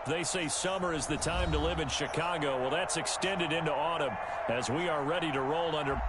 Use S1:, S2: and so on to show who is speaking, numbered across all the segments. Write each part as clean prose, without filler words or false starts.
S1: They say summer is the time to live in Chicago. Well, that's extended into autumn as we are ready to roll under...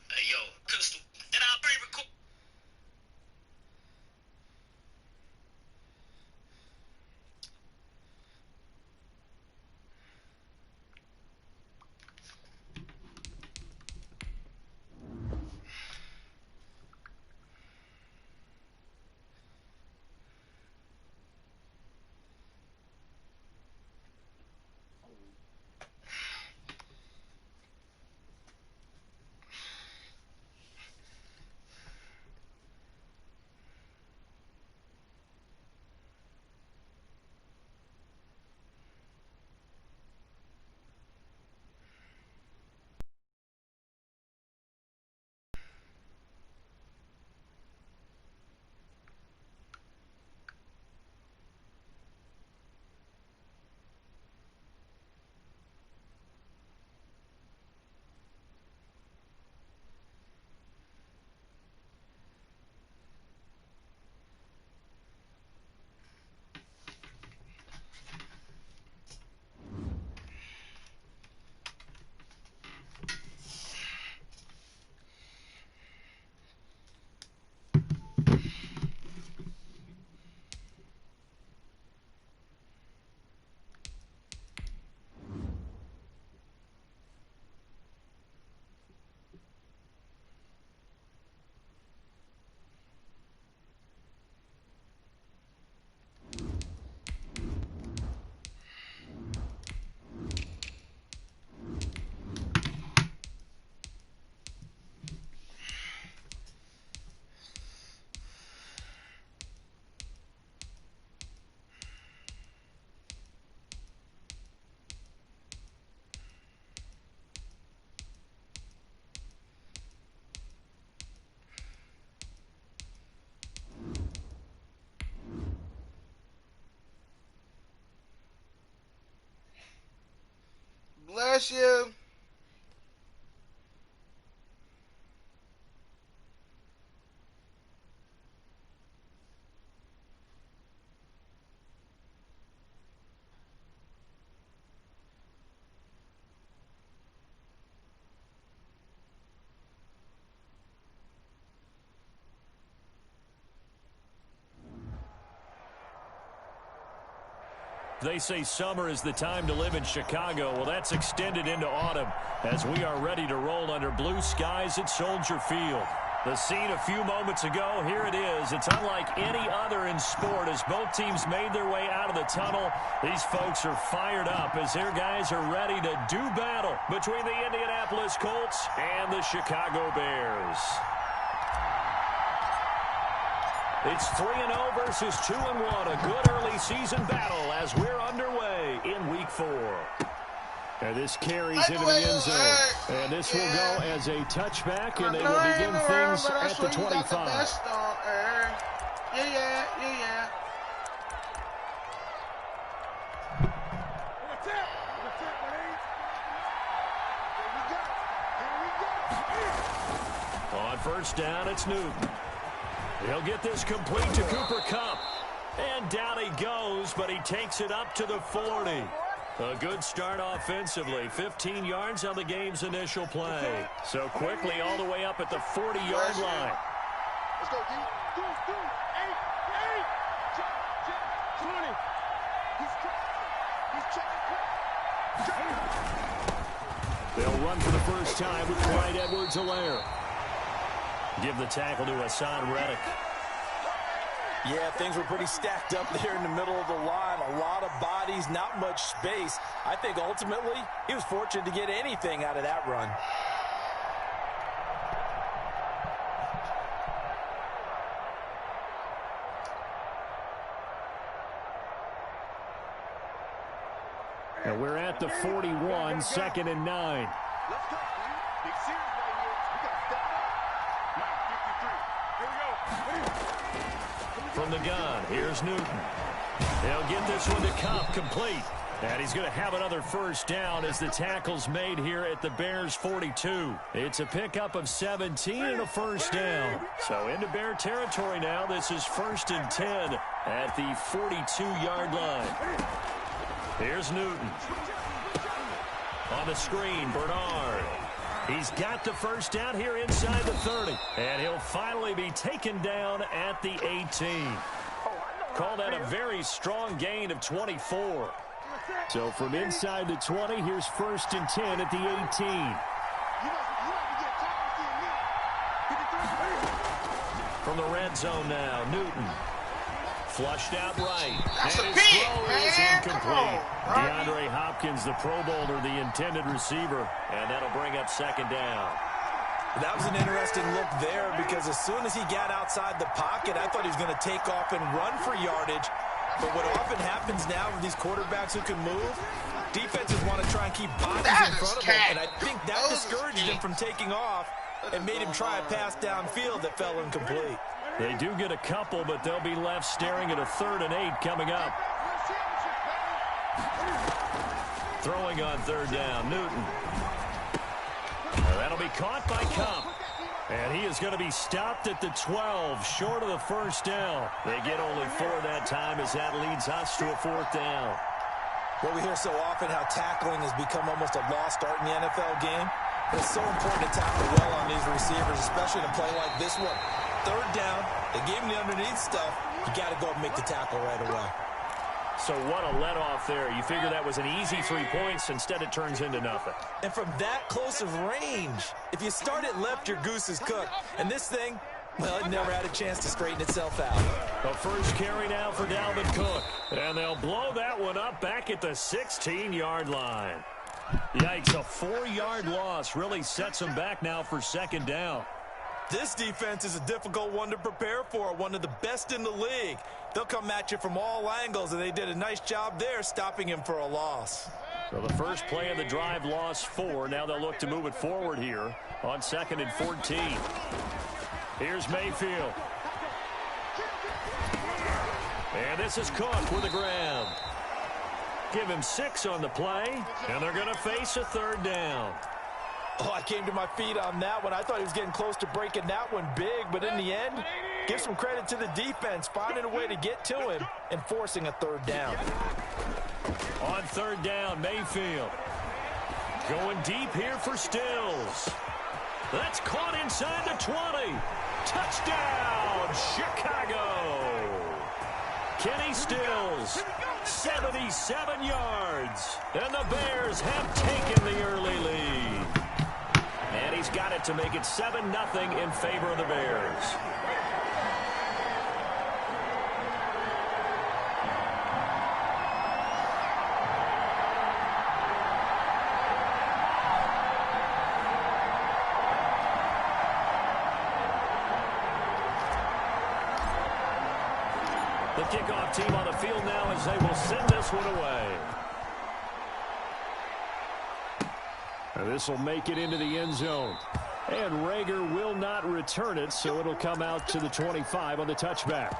S2: Hey, yo, Crystal, and I'll pre-record.
S3: Bless you.
S1: They say summer is the time to live in Chicago. Well, that's extended into autumn as we are ready to roll under blue skies at Soldier Field. The scene a few moments ago, here it is. It's unlike any other in sport as both teams made their way out of the tunnel. These folks are fired up as their guys are ready to do battle between the Indianapolis Colts and the Chicago Bears. It's 3-0 versus 2-1. A good early season battle as we're underway in Week 4. And this carries into the end zone. And this will go as a touchback, and they will begin things at the 25.
S3: Yeah.
S1: On first down, it's Newton. He'll get this complete to Cooper Kupp. And down he goes, but he takes it up to the 40. A good start offensively. 15 yards on the game's initial play. So quickly all the way up at the 40-yard line.
S4: Let's go, D. 20.
S1: They'll run for the first time with Clyde Edwards-Helaire. Give the tackle to Hassan Reddick.
S5: Yeah, things were pretty stacked up there in the middle of the line. A lot of bodies, not much space. I think ultimately he was fortunate to get anything out of that run.
S1: And we're at the 41, 2nd and 9.
S4: Let's go. Big series right here. We got to step it up. 53. Here we go.
S1: From the gun, here's Newton. He'll get this one to Cup, complete. And he's going to have another first down as the tackle's made here at the Bears' 42. It's a pickup of 17 and a first down. So into Bear territory now. This is 1st and 10 at the 42-yard line. Here's Newton. On the screen, Bernard. He's got the first down here inside the 30. And he'll finally be taken down at the 18. Call that a very strong gain of 24. So from inside the 20, here's 1st and 10 at the 18. From the red zone now, Newton. Flushed out right.
S3: That's
S1: and
S3: a
S1: his
S3: pick,
S1: throw
S3: man.
S1: is incomplete.
S3: Come on,
S1: DeAndre Hopkins, the Pro Bowler, the intended receiver. And that'll bring up 2nd down.
S5: That was an interesting look there because as soon as he got outside the pocket, I thought he was going to take off and run for yardage. But what often happens now with these quarterbacks who can move, defenses want to try and keep bodies in front of him. And I think that discouraged him from taking off and made him try a pass downfield that fell incomplete.
S1: They do get a couple, but they'll be left staring at a 3rd and 8 coming up. Throwing on 3rd down, Newton. That'll be caught by Cup. And he is going to be stopped at the 12, short of the first down. They get only 4 that time as that leads us to a 4th down.
S5: Well, we hear so often how tackling has become almost a lost art in the NFL game. But it's so important to tackle well on these receivers, especially in a play like this one. 3rd down, they gave him the underneath stuff. You got to go and make the tackle right away.
S1: So what a let-off there. You figure that was an easy 3 points. Instead, it turns into nothing.
S5: And from that close of range, if you start it left, your goose is cooked. And this thing, well, it never had a chance to straighten itself out.
S1: The first carry now for Dalvin Cook. And they'll blow that one up back at the 16-yard line. Yikes, a 4-yard loss really sets them back now for 2nd down.
S5: This defense is a difficult one to prepare for, one of the best in the league. They'll come at you from all angles, and they did a nice job there stopping him for a loss.
S1: So the first play of the drive lost 4. Now they'll look to move it forward here on 2nd and 14. Here's Mayfield. And this is Cook with a grab. Give him 6 on the play, and they're going to face a 3rd down.
S5: Oh, I came to my feet on that one. I thought he was getting close to breaking that one big, but in the end, give some credit to the defense, finding a way to get to him and forcing a 3rd down.
S1: On 3rd down, Mayfield. Going deep here for Stills. That's caught inside the 20. Touchdown, Chicago. Kenny Stills, 77 yards. And the Bears have taken the early lead. And he's got it to make it 7-0 in favor of the Bears. The kickoff team on the field now as they will send this one away. This will make it into the end zone. And Rager will not return it, so it'll come out to the 25 on the touchback.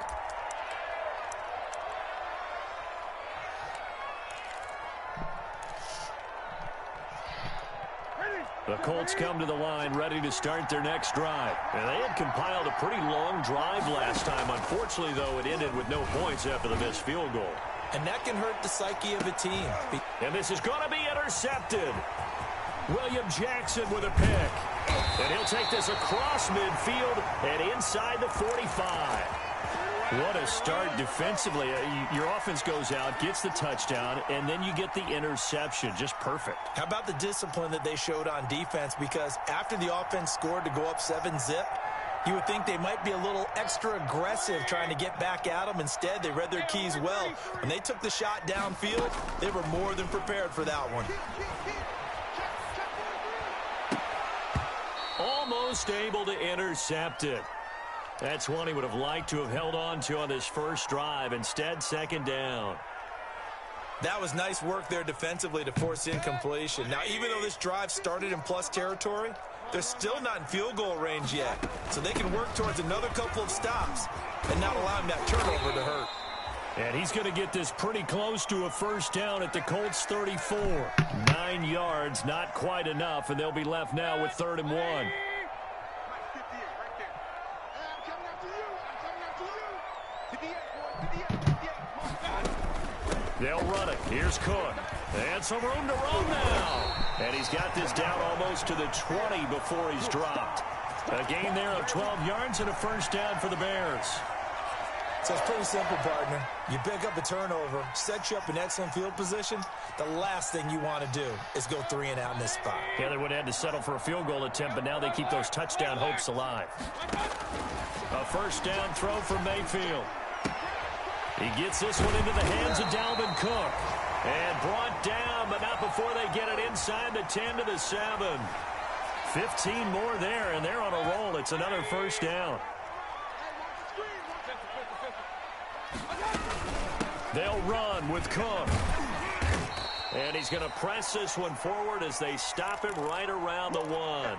S1: The Colts come to the line ready to start their next drive. And they had compiled a pretty long drive last time. Unfortunately, though, it ended with no points after the missed field goal.
S5: And that can hurt the psyche of a team.
S1: And this is going to be intercepted. William Jackson with a pick. And he'll take this across midfield and inside the 45. What a start defensively. Your offense goes out, gets the touchdown, and then you get the interception. Just perfect.
S5: How about the discipline that they showed on defense? Because after the offense scored to go up 7-zip, You would think they might be a little extra aggressive trying to get back at them. Instead, they read their keys well. When they took the shot downfield, they were more than prepared for that one.
S1: Almost able to intercept it. That's one he would have liked to have held on to on this first drive. Instead, second down.
S5: That was nice work there defensively to force incompletion. Now, even though this drive started in plus territory, they're still not in field goal range yet. So they can work towards another couple of stops and not allowing that turnover to hurt.
S1: And he's going to get this pretty close to a first down at the Colts 34. 9 yards, not quite enough, and they'll be left now with 3rd and 1. They'll run it. Here's Cook. And some room to run now. And he's got this down almost to the 20 before he's dropped. A gain there of 12 yards and a first down for the Bears.
S5: So it's pretty simple, partner. You pick up a turnover, set you up in excellent field position. The last thing you want to do is go 3 and out in this spot.
S1: Yeah, they would have had to settle for a field goal attempt, but now they keep those touchdown hopes alive. A first down throw for Mayfield. He gets this one into the hands of Dalvin Cook. And brought down, but not before they get it inside the 10 to the 7. 15 more there, and they're on a roll. It's another first down. They'll run with Cook. And he's going to press this one forward as they stop him right around the 1.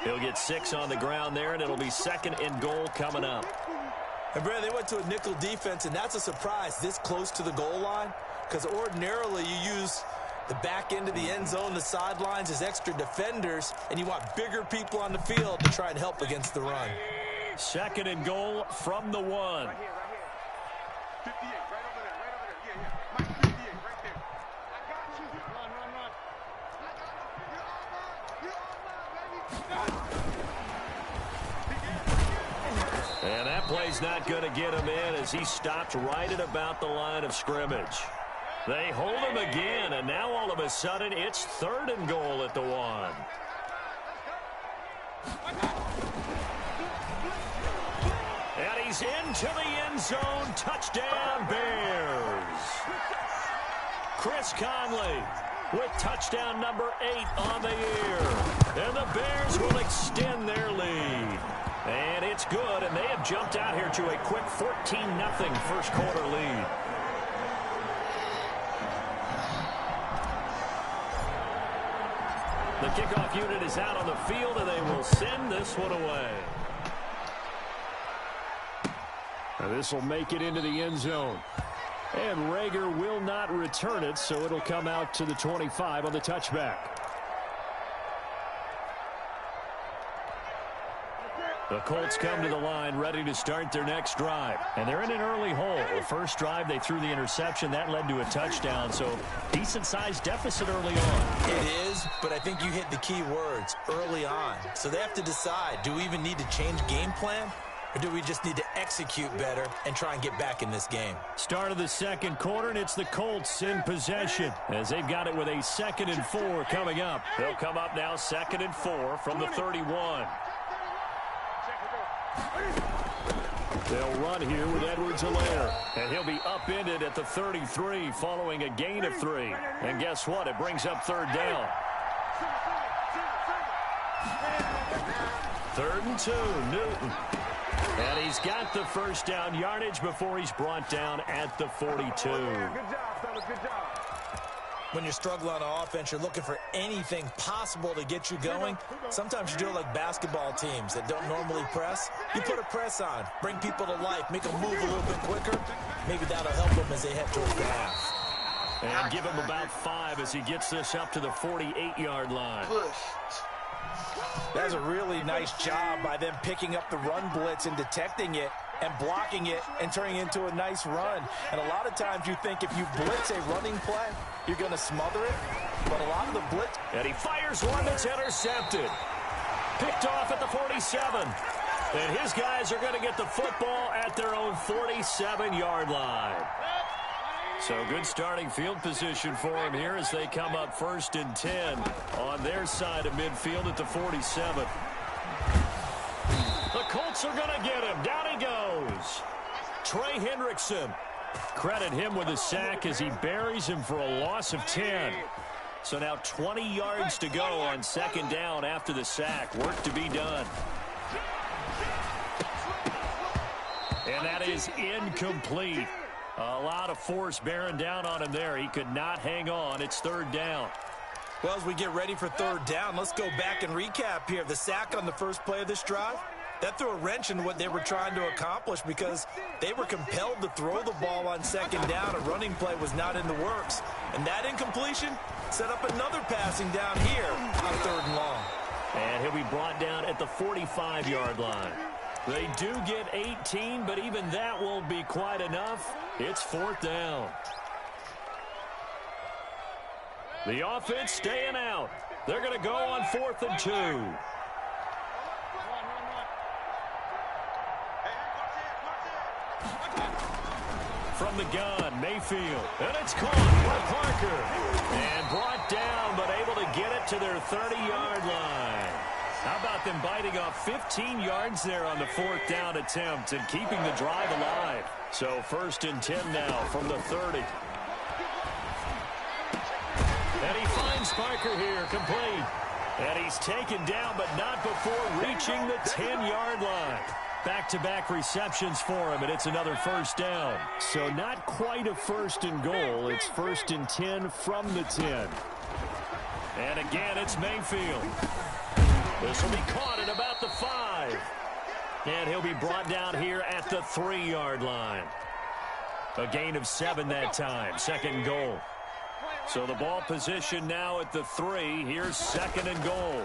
S1: He'll get 6 on the ground there, and it'll be 2nd and goal coming up.
S5: And, Brad, they went to a nickel defense, and that's a surprise this close to the goal line, because ordinarily you use the back end of the end zone, the sidelines as extra defenders, and you want bigger people on the field to try and help against the run.
S1: 2nd and goal from the 1. And that play's not going to get him in as he stopped right at about the line of scrimmage. They hold him again, and now all of a sudden it's 3rd and goal at the 1. And he's into the end zone. Touchdown, Bears. Chris Conley with touchdown number 8 on the year. And the Bears will extend their lead. And it's good, and they have jumped out here to a quick 14-0 first quarter lead. The kickoff unit is out on the field, and they will send this one away. Now this will make it into the end zone. And Rager will not return it, so it'll come out to the 25 on the touchback. The Colts come to the line ready to start their next drive. And they're in an early hole. The first drive, they threw the interception. That led to a touchdown. So decent-sized deficit early on.
S5: It is, but I think you hit the key words, early on. So they have to decide, do we even need to change game plan? Or do we just need to execute better and try and get back in this game?
S1: Start of the second quarter, and it's the Colts in possession as they've got it with a 2nd and 4 coming up. They'll come up now 2nd and 4 from the 31. They'll run here with Edwards-Helaire, and he'll be upended at the 33 following a gain of 3. And guess what? It brings up 3rd down. 3rd and 2, Newton. And he's got the first down yardage before he's brought down at the 42.
S4: Good job, fellas. Good job.
S5: When you're struggling on offense, you're looking for anything possible to get you going. Sometimes you do it like basketball teams that don't normally press. You put a press on, bring people to life, make them move a little bit quicker. Maybe that'll help them as they head towards the half.
S1: And give him about 5 as he gets this up to the 48-yard line.
S5: That's a really nice job by them picking up the run blitz and detecting it and blocking it and turning it into a nice run. And a lot of times you think if you blitz a running play, you're going to smother it. But a lot of the blitz...
S1: And he fires one that's intercepted. Picked off at the 47. And his guys are going to get the football at their own 47-yard line. So good starting field position for him here as they come up 1st and 10 on their side of midfield at the 47. The Colts are going to get him. Down he goes. Trey Hendrickson. Credit him with a sack as he buries him for a loss of 10. So now 20 yards to go on second down after the sack. Work to be done. And that is incomplete. A lot of force bearing down on him there. He could not hang on. It's third down.
S5: Well, as we get ready for third down, let's go back and recap here. The sack on the first play of this drive, that threw a wrench in what they were trying to accomplish because they were compelled to throw the ball on second down. A running play was not in the works. And that incompletion set up another passing down here on third and long.
S1: And he'll be brought down at the 45-yard line. They do get 18, but even that won't be quite enough. It's fourth down. The offense staying out. They're going to go on 4th and 2. From the gun, Mayfield. And it's caught by Parker. And brought down, but able to get it to their 30-yard line. How about them biting off 15 yards there on the fourth down attempt and keeping the drive alive? So 1st and 10 now from the 30. And he finds Parker here, complete. And he's taken down, but not before reaching the 10-yard line. Back-to-back receptions for him, and it's another first down. So not quite a 1st and goal. It's 1st and 10 from the 10. And again, it's Mayfield. This will be caught at about the 5. And he'll be brought down here at the 3-yard line. A gain of 7 that time. 2nd goal. So the ball position now at the 3. Here's 2nd and goal.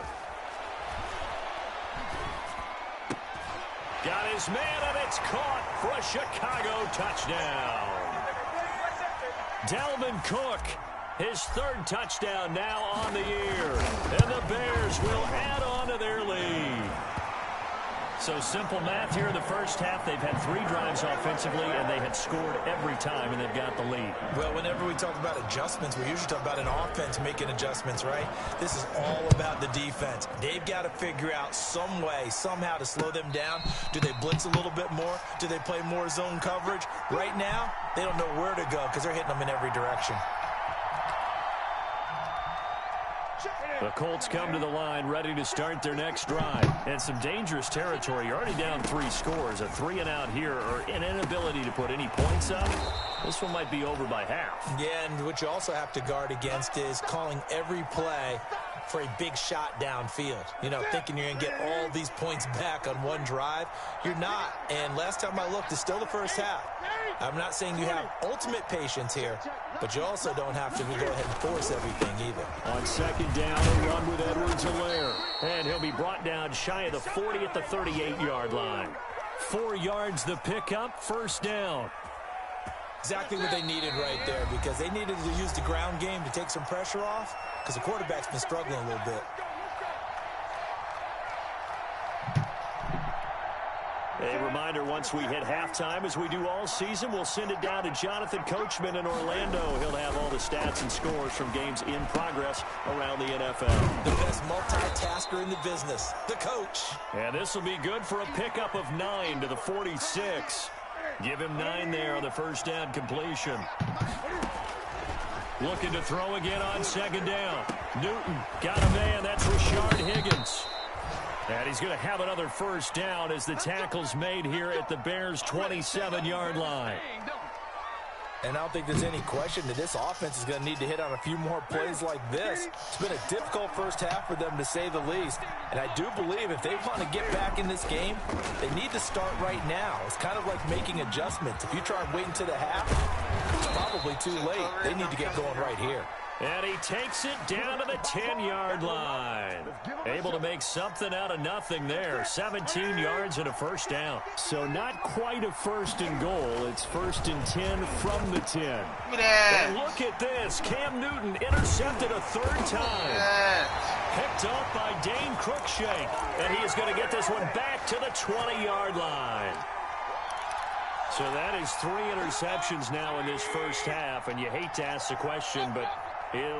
S1: Got his man, and it's caught for a Chicago touchdown. Dalvin Cook, his 3rd touchdown now on the year. And the Bears will add on to their lead. So simple math here in the first half. They've had 3 drives offensively, and they had scored every time, and they've got the lead.
S5: Well, whenever we talk about adjustments, we usually talk about an offense making adjustments, right? This is all about the defense. They've got to figure out some way, somehow to slow them down. Do they blitz a little bit more? Do they play more zone coverage? Right now, they don't know where to go because they're hitting them in every direction.
S1: The Colts come to the line ready to start their next drive. And some dangerous territory. You're already down 3 scores. A 3-and-out here or an inability to put any points up. This one might be over by half.
S5: Yeah, and what you also have to guard against is calling every play for a big shot downfield. You know, thinking you're going to get all these points back on one drive. You're not. And last time I looked, it's still the first half. I'm not saying you have ultimate patience here, but you also don't have to go ahead and force everything either.
S1: On second down, a run with Llrr. And he'll be brought down shy of the 40 at the 38-yard line. 4 yards the pickup, first down.
S5: Exactly what they needed right there, because they needed to use the ground game to take some pressure off, because the quarterback's been struggling a little bit.
S1: A reminder, once we hit halftime, as we do all season, we'll send it down to Jonathan Coachman in Orlando. He'll have all the stats and scores from games in progress around the NFL.
S5: The best multitasker in the business, the coach.
S1: And this will be good for a pickup of 9 to the 46. Give him 9 there on the first down completion. Looking to throw again on second down. Newton got a man. That's Rashard Higgins. And he's going to have another first down as the tackle's made here at the Bears' 27-yard line.
S5: And I don't think there's any question that this offense is going to need to hit on a few more plays like this. It's been a difficult first half for them, to say the least. And I do believe if they want to get back in this game, they need to start right now. It's kind of like making adjustments. If you try and wait until the half, it's probably too late. They need to get going right here.
S1: And he takes it down to the 10-yard line. Able to make something out of nothing there. 17 yards and a first down. So not quite a 1st and goal. It's 1st and 10 from the 10. And look at this. Cam Newton intercepted a 3rd time. Picked up by Dane Cruikshank. And he is going to get this one back to the 20-yard line. So that is 3 interceptions now in this first half. And you hate to ask the question, but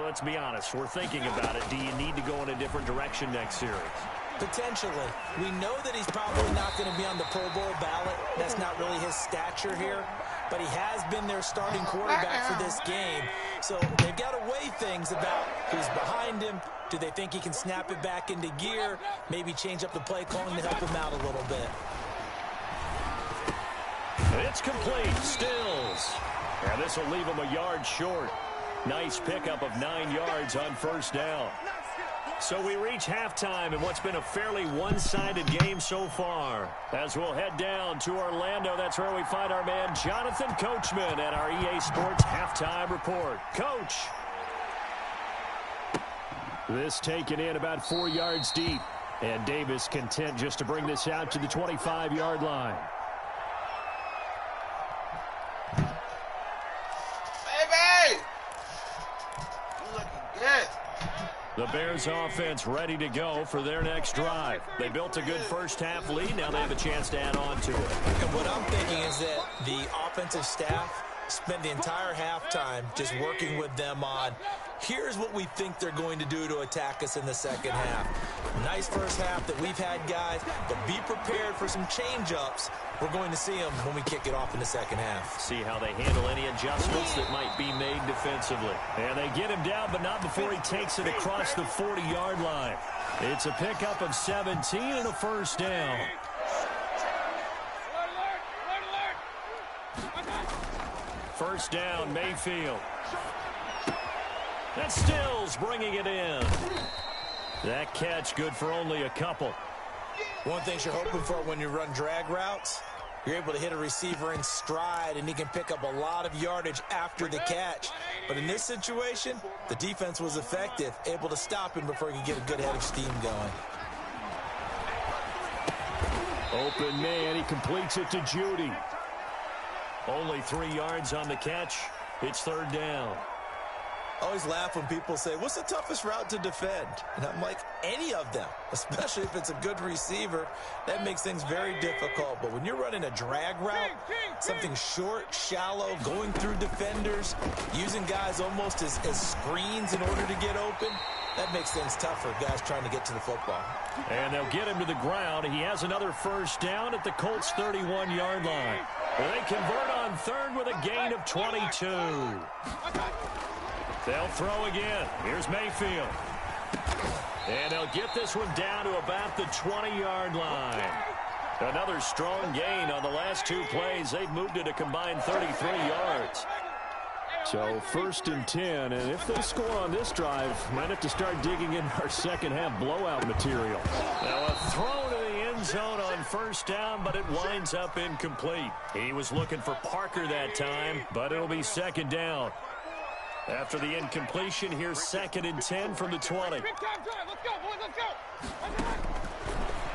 S1: let's be honest. We're thinking about it. Do you need to go in a different direction next series?
S5: Potentially. We know that he's probably not going to be on the Pro Bowl ballot. That's not really his stature here. But he has been their starting quarterback for this game. So they've got to weigh things about who's behind him. Do they think he can snap it back into gear? Maybe change up the play calling to help him out a little bit.
S1: It's complete. Stills. And this will leave him a yard short. Nice pickup of 9 yards on first down. So we reach halftime in what's been a fairly one-sided game so far. As we'll head down to Orlando, that's where we find our man Jonathan Coachman at our EA Sports Halftime Report. Coach. This taken in about 4 yards deep. And Davis content just to bring this out to the 25-yard line.
S3: Baby! You looking good.
S1: The Bears offense ready to go for their next drive. They built a good first-half lead. Now they have a chance to add on to it.
S5: And what I'm thinking is that the offensive staff spent the entire halftime just working with them on, here's what we think they're going to do to attack us in the second half. Nice first half that we've had, guys, but be prepared for some change-ups. We're going to see them when we kick it off in the second half.
S1: See how they handle any adjustments that might be made defensively. And they get him down, but not before he takes it across the 40-yard line. It's a pickup of 17 and a first down. First down, Mayfield. That's Stills bringing it in. That catch good for only a couple.
S5: One thing you're hoping for when you run drag routes, you're able to hit a receiver in stride, and he can pick up a lot of yardage after the catch. But in this situation, the defense was effective, able to stop him before he could get a good head of steam going.
S1: Open man, he completes it to Judy. Only 3 yards on the catch. It's third down.
S5: I always laugh when people say, what's the toughest route to defend? And I'm like, any of them, especially if it's a good receiver. That makes things very difficult. But when you're running a drag route, something short, shallow, going through defenders, using guys almost as screens in order to get open, that makes things tough for guys trying to get to the football.
S1: And they'll get him to the ground. He has another first down at the Colts' 31-yard line. They convert on third with a gain of 22. They'll throw again. Here's Mayfield. And they'll get this one down to about the 20-yard line. Another strong gain on the last 2 plays. They've moved it a combined 33 yards. So first and 10, and if they score on this drive, might have to start digging in our second half blowout material. Now a throw to the end zone on first down, but it winds up incomplete. He was looking for Parker that time, but it'll be second down. After the incompletion, here's second and 10 from the 20.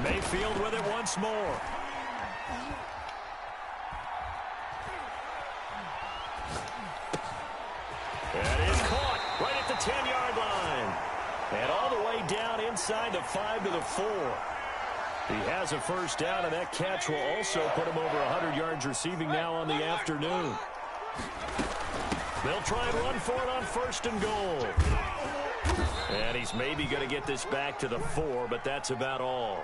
S1: Mayfield with it once more. That is caught right at the 10-yard line. And all the way down inside the 5 to the 4. He has a first down, and that catch will also put him over 100 yards receiving now on the afternoon. They'll try and run for it on first and goal. And he's maybe going to get this back to the 4, but that's about all.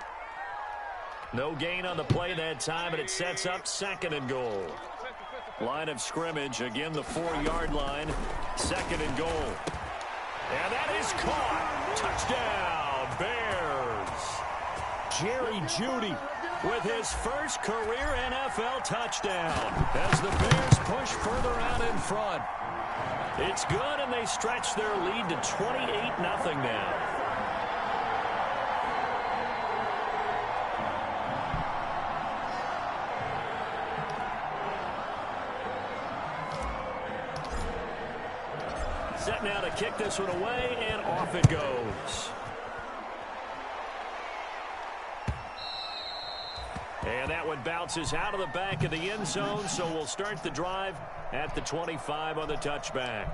S1: No gain on the play that time, and it sets up second and goal. Line of scrimmage, again the 4-yard line. Second and goal. And that is caught. Touchdown, Bears. Jerry Jeudy with his first career NFL touchdown as the Bears push further out in front. It's good, and they stretch their lead to 28-0 now. Set now to kick this one away, and off it goes. And that one bounces out of the back of the end zone, so we'll start the drive at the 25 on the touchback.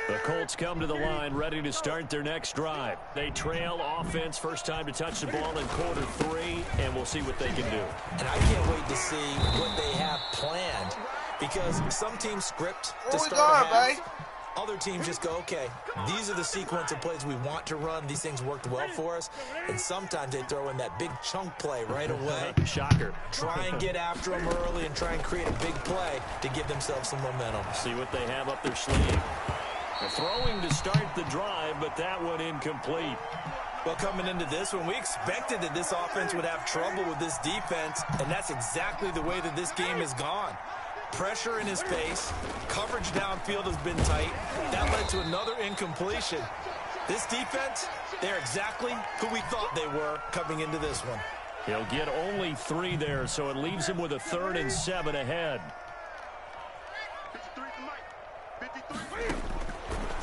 S1: The Colts come to the line ready to start their next drive. They trail offense, first time to touch the ball in quarter 3, and we'll see what they can do.
S5: And I can't wait to see what they have planned, because some teams script to start a half. Other teams just go, okay, these are the sequence of plays we want to run. These things worked well for us. And sometimes they throw in that big chunk play right away.
S1: Shocker.
S5: Try and get after them early and try and create a big play to give themselves some momentum.
S1: See what they have up their sleeve. They're throwing to start the drive, but that one incomplete.
S5: Well, coming into this one, we expected that this offense would have trouble with this defense, and that's exactly the way that this game has gone. Pressure in his face, coverage downfield has been tight. That led to another incompletion. This defense, they're exactly who we thought they were coming into this one.
S1: He'll get only 3 there, so it leaves him with a 3rd and 7 ahead.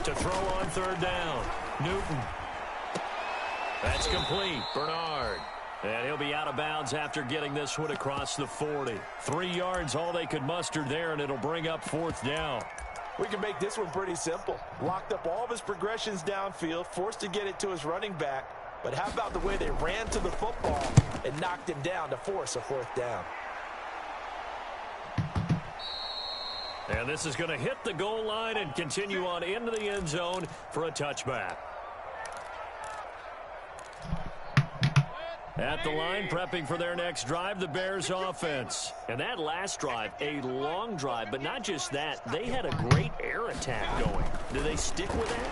S1: To throw on 3rd down, Newton. That's complete. Bernard. And he'll be out of bounds after getting this one across the 40. 3 yards, all they could muster there, and it'll bring up 4th down.
S5: We can make this one pretty simple. Locked up all of his progressions downfield, forced to get it to his running back. But how about the way they ran to the football and knocked him down to force a 4th down?
S1: And this is going to hit the goal line and continue on into the end zone for a touchback. At the line, prepping for their next drive, the Bears offense. And that last drive, a long drive, but not just that. They had a great air attack going. Do they stick with that?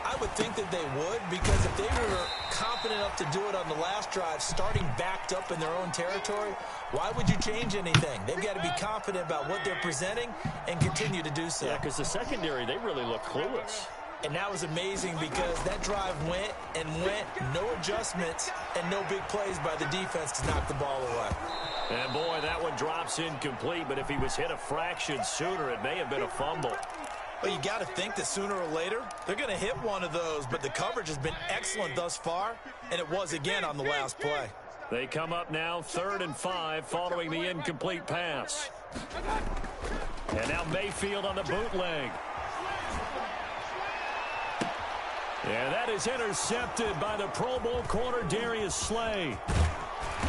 S5: I would think that they would, because if they were confident enough to do it on the last drive, starting backed up in their own territory, why would you change anything? They've got to be confident about what they're presenting and continue to do so.
S1: Yeah, because the secondary, they really look clueless.
S5: And that was amazing because that drive went and went, no adjustments and no big plays by the defense to knock the ball away.
S1: And boy, that one drops incomplete, but if he was hit a fraction sooner, it may have been a fumble.
S5: Well, you got to think that sooner or later, they're going to hit one of those, but the coverage has been excellent thus far, and it was again on the last play.
S1: They come up now 3rd and 5 following the incomplete pass. And now Mayfield on the bootleg. And that is intercepted by the Pro Bowl corner Darius Slay.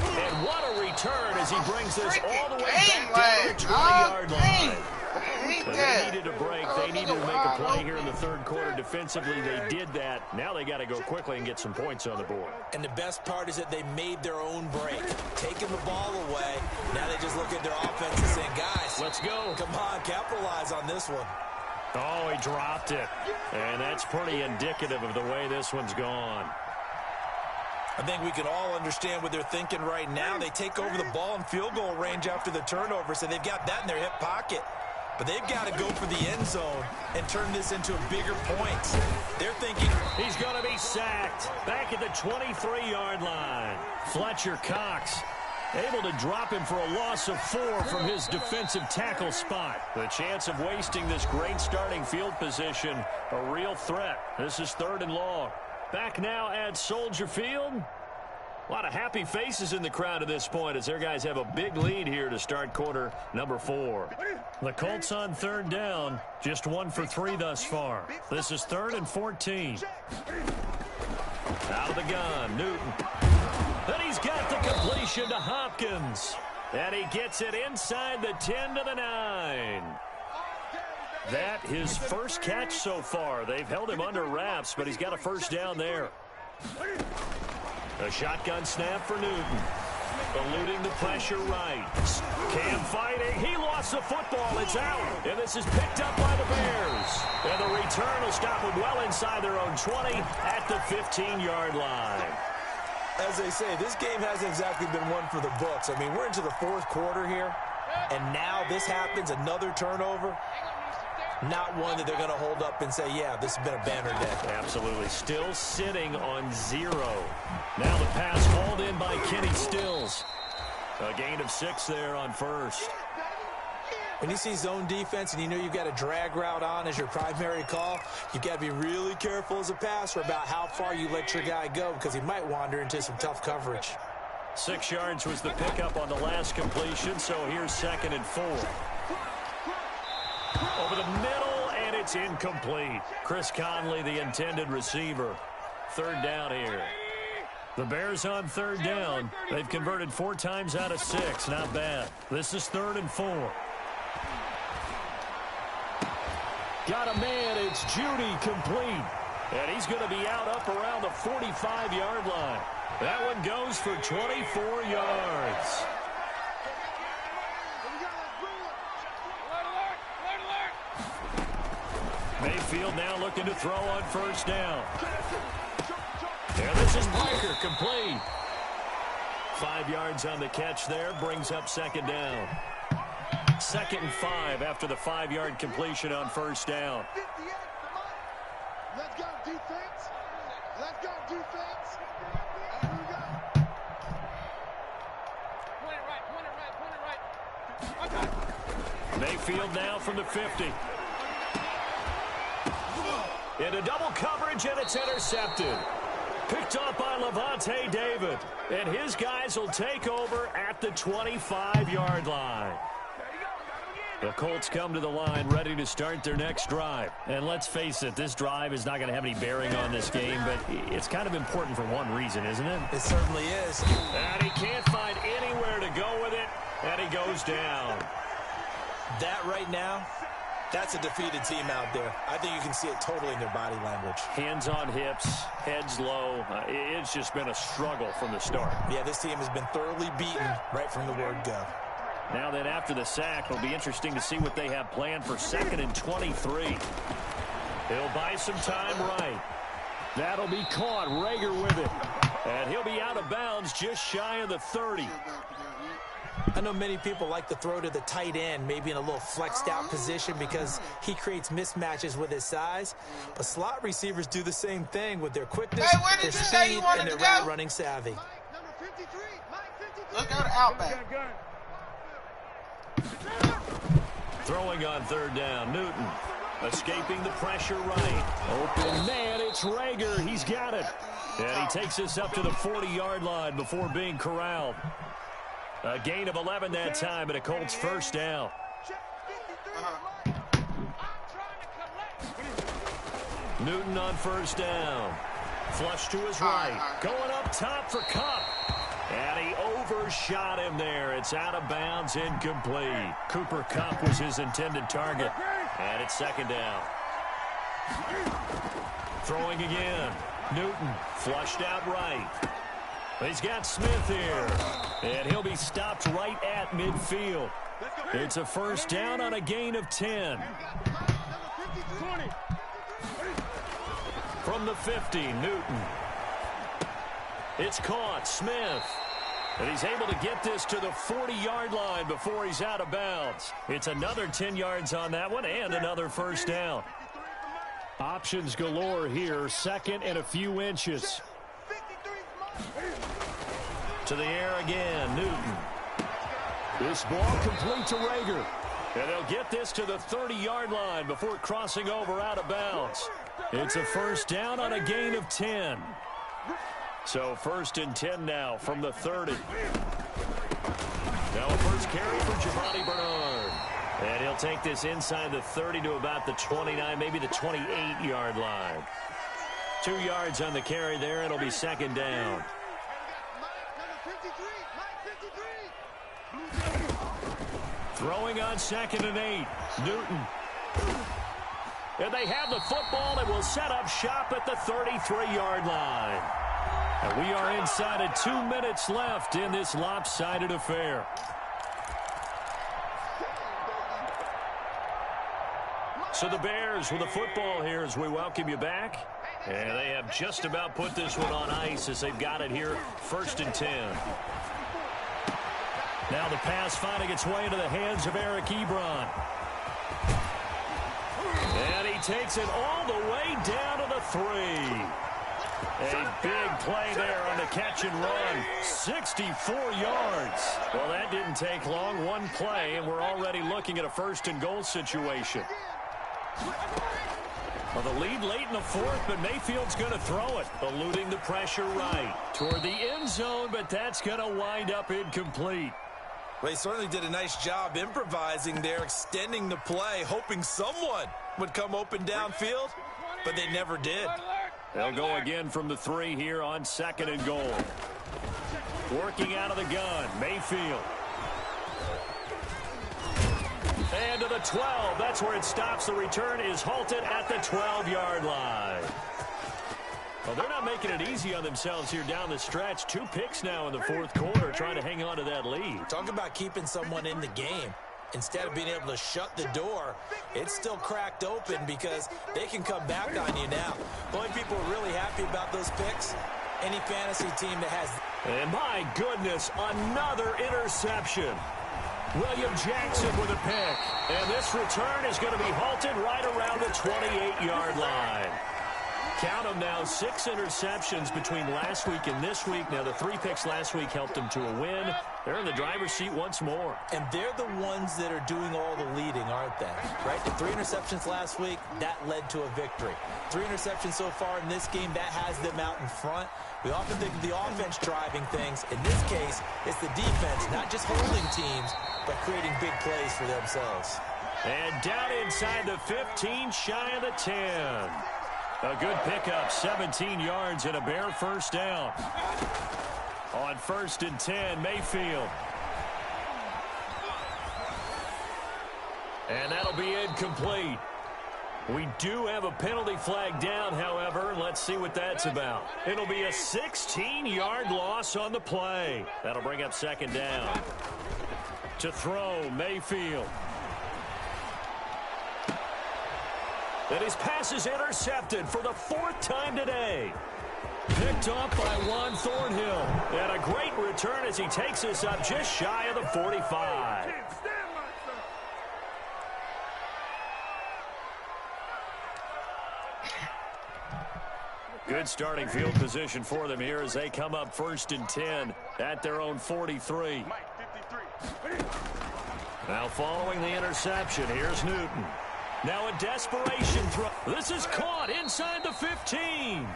S1: And what a return as he brings this all the way back down the 20-yard line. They needed a break. They needed to make a play here in the 3rd quarter defensively. They did that. Now they got to go quickly and get some points on the board.
S5: And the best part is that they made their own break, taking the ball away. Now they just look at their offense and say, guys,
S1: let's go.
S5: Come on, capitalize on this one.
S1: Oh, he dropped it. And that's pretty indicative of the way this one's gone.
S5: I think we can all understand what they're thinking right now. They take over the ball in field goal range after the turnover, so they've got that in their hip pocket. But they've got to go for the end zone and turn this into a bigger point. They're thinking
S1: he's going to be sacked back at the 23-yard line. Fletcher Cox able to drop him for a loss of 4 from his defensive tackle spot. The chance of wasting this great starting field position, a real threat. This is 3rd and long. Back now at Soldier Field. A lot of happy faces in the crowd at this point as their guys have a big lead here to start quarter number 4. The Colts on 3rd down, just 1 for 3 thus far. This is 3rd and 14. Out of the gun, Newton. Then he's got the completion to Hopkins. And he gets it inside the 10 to the 9. That his first catch so far. They've held him under wraps, but he's got a 1st down there. A shotgun snap for Newton. Eluding the pressure right. Cam fighting. He lost the football. It's out. And this is picked up by the Bears. And the return will stop them well inside their own 20 at the 15-yard line.
S5: As they say, this game hasn't exactly been one for the books. I mean, we're into the 4th quarter here, and now this happens, another turnover. Not one that they're going to hold up and say, yeah, this has been a banner day.
S1: Absolutely. Still sitting on 0. Now the pass hauled in by Kenny Stills. A gain of 6 there on 1st.
S5: When you see zone defense and you know you've got a drag route on as your primary call, you've got to be really careful as a passer about how far you let your guy go because he might wander into some tough coverage.
S1: 6 yards was the pickup on the last completion, so here's 2nd and 4. Over the middle, and it's incomplete. Chris Conley, the intended receiver. 3rd down here. The Bears on 3rd down. They've converted 4 times out of 6. Not bad. This is 3rd and 4. Got a man. It's Judy, complete. And he's going to be out up around the 45-yard line. That one goes for 24 yards. Mayfield now looking to throw on first down. And this is Piker, complete. 5 yards on the catch there, brings up second down. 2nd and 5 after the 5-yard completion on first down.
S4: Let's go, defense. Let's go, defense. Point it right.
S1: Mayfield now from the 50. Into double coverage, and it's intercepted. Picked up by Levante David. And his guys will take over at the 25-yard line. The Colts come to the line ready to start their next drive. And let's face it, this drive is not going to have any bearing on this game, but it's kind of important for one reason, isn't it?
S5: It certainly is.
S1: And he can't find anywhere to go with it, and he goes down.
S5: That right now, that's a defeated team out there. I think you can see it totally in their body language.
S1: Hands on hips, heads low. It's just been a struggle from the start.
S5: Yeah, this team has been thoroughly beaten right from the word go.
S1: Now then, after the sack, it'll be interesting to see what they have planned for 2nd and 23. He'll buy some time right. That'll be caught. Rager with it. And he'll be out of bounds just shy of the 30.
S5: I know many people like to throw to the tight end, maybe in a little flexed out position because he creates mismatches with his size. But slot receivers do the same thing with their quickness, their speed, and their route running savvy.
S3: Look out, Outback.
S1: Throwing on 3rd down, Newton. Escaping the pressure right. Open man, it's Rager. He's got it. And he takes us up to the 40-yard line before being corralled. A gain of 11 that time, and a Colts first down. Newton on first down. Flush to his right. Going up top for Kupp. And he overshot him there. It's out of bounds, incomplete. Cooper Kupp was his intended target. And it's 2nd down. Throwing again. Newton flushed out right. He's got Smith here. And he'll be stopped right at midfield. It's a first down on a gain of 10. From the 50, Newton. It's caught, Smith. And he's able to get this to the 40-yard line before he's out of bounds. It's another 10 yards on that one and another first down. Options galore here, 2nd and a few inches. To the air again, Newton. This ball complete to Rager. And they'll get this to the 30-yard line before crossing over out of bounds. It's a first down on a gain of 10. So 1st and 10 now from the 30. Now a first carry for Giovanni Bernard. And he'll take this inside the 30 to about the 29, maybe the 28-yard line. 2 yards on the carry there. It'll be 2nd down. Throwing on 2nd and 8. Newton. And they have the football and will set up shop at the 33-yard line. And we are inside of 2 minutes left in this lopsided affair. So the Bears with the football here as we welcome you back. And they have just about put this one on ice as they've got it here, 1st and 10. Now the pass finding its way into the hands of Eric Ebron. And he takes it all the way down to the 3. A big play there on the catch and run. 64 yards. Well, that didn't take long. One play, and we're already looking at a 1st and goal situation. Well, the lead late in the 4th, but Mayfield's going to throw it. Eluding the pressure right toward the end zone, but that's going to wind up incomplete.
S5: Well, he certainly did a nice job improvising there, extending the play, hoping someone would come open downfield, but they never did.
S1: They'll go again from the 3 here on 2nd and goal. Working out of the gun, Mayfield. And to the 12. That's where it stops. The return is halted at the 12-yard line. Well, they're not making it easy on themselves here down the stretch. 2 picks now in the fourth quarter trying to hang on to that lead.
S5: Talk about keeping someone in the game. Instead of being able to shut the door, it's still cracked open because they can come back on you now. The only people really happy about those picks, any fantasy team that has.
S1: And my goodness, another interception. William Jackson with a pick. And this return is going to be halted right around the 28-yard line. Count them now, 6 interceptions between last week and this week. Now, the 3 picks last week helped them to a win. They're in the driver's seat once more.
S5: And they're the ones that are doing all the leading, aren't they? Right? The 3 interceptions last week, that led to a victory. 3 interceptions so far in this game, that has them out in front. We often think of the offense driving things. In this case, it's the defense, not just holding teams, but creating big plays for themselves.
S1: And down inside the 15, shy of the 10. A good pickup, 17 yards and a bare first down. On 1st and 10, Mayfield. And that'll be incomplete. We do have a penalty flag down, however. Let's see what that's about. It'll be a 16-yard loss on the play. That'll bring up 2nd down. To throw, Mayfield. And his pass is intercepted for the 4th time today. Picked off by Juan Thornhill. And a great return as he takes us up just shy of the 45. Good starting field position for them here as they come up 1st and 10 at their own 43. Now following the interception, here's Newton. Now a desperation throw. This is caught inside the 15.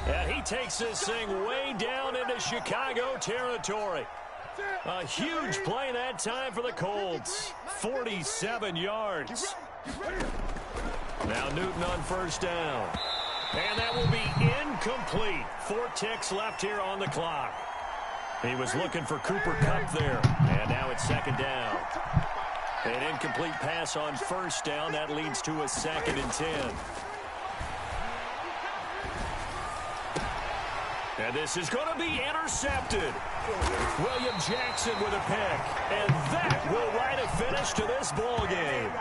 S1: And he takes this thing way down into Chicago territory. A huge play that time for the Colts. 47 yards. Now Newton on 1st down. And that will be incomplete. 4 ticks left here on the clock. He was looking for Cooper Kupp there. And now it's 2nd down. An incomplete pass on 1st down. That leads to a 2nd and 10. And this is going to be intercepted. William Jackson with a pick. And that will write a finish to this ball game.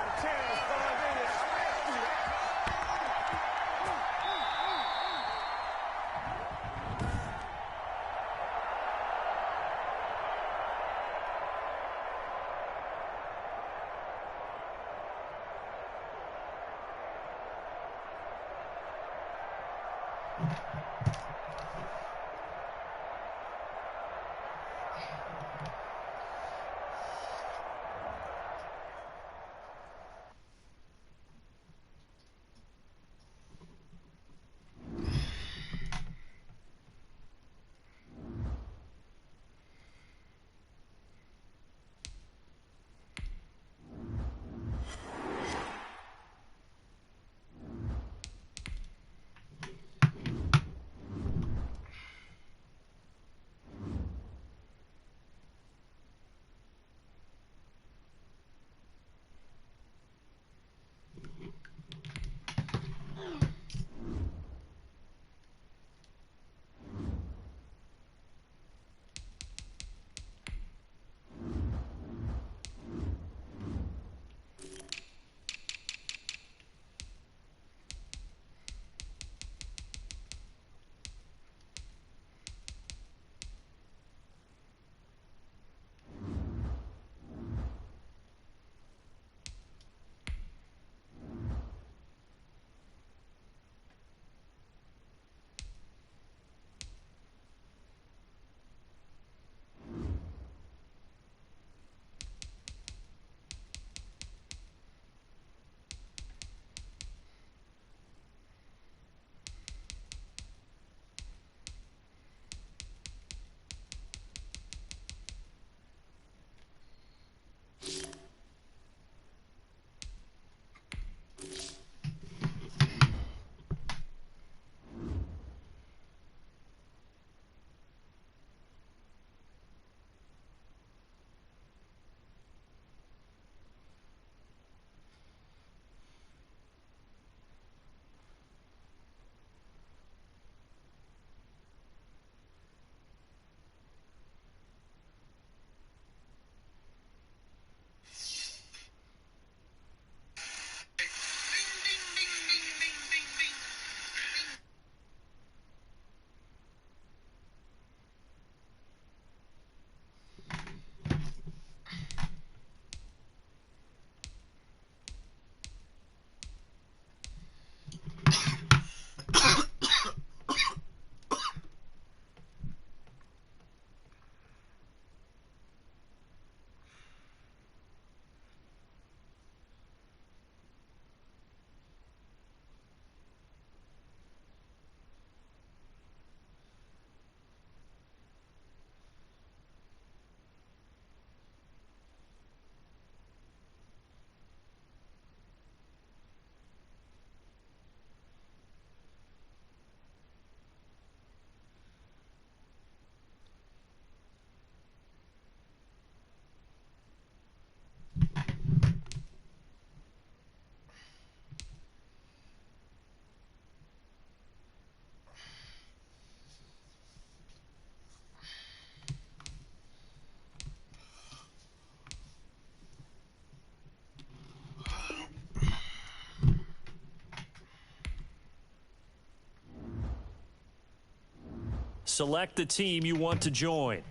S1: select the team you want to join.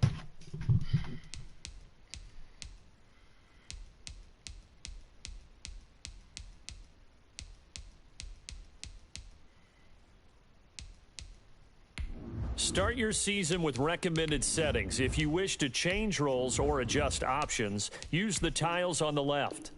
S1: Start your season with recommended settings. If you wish to change roles or adjust options, use the tiles on the left.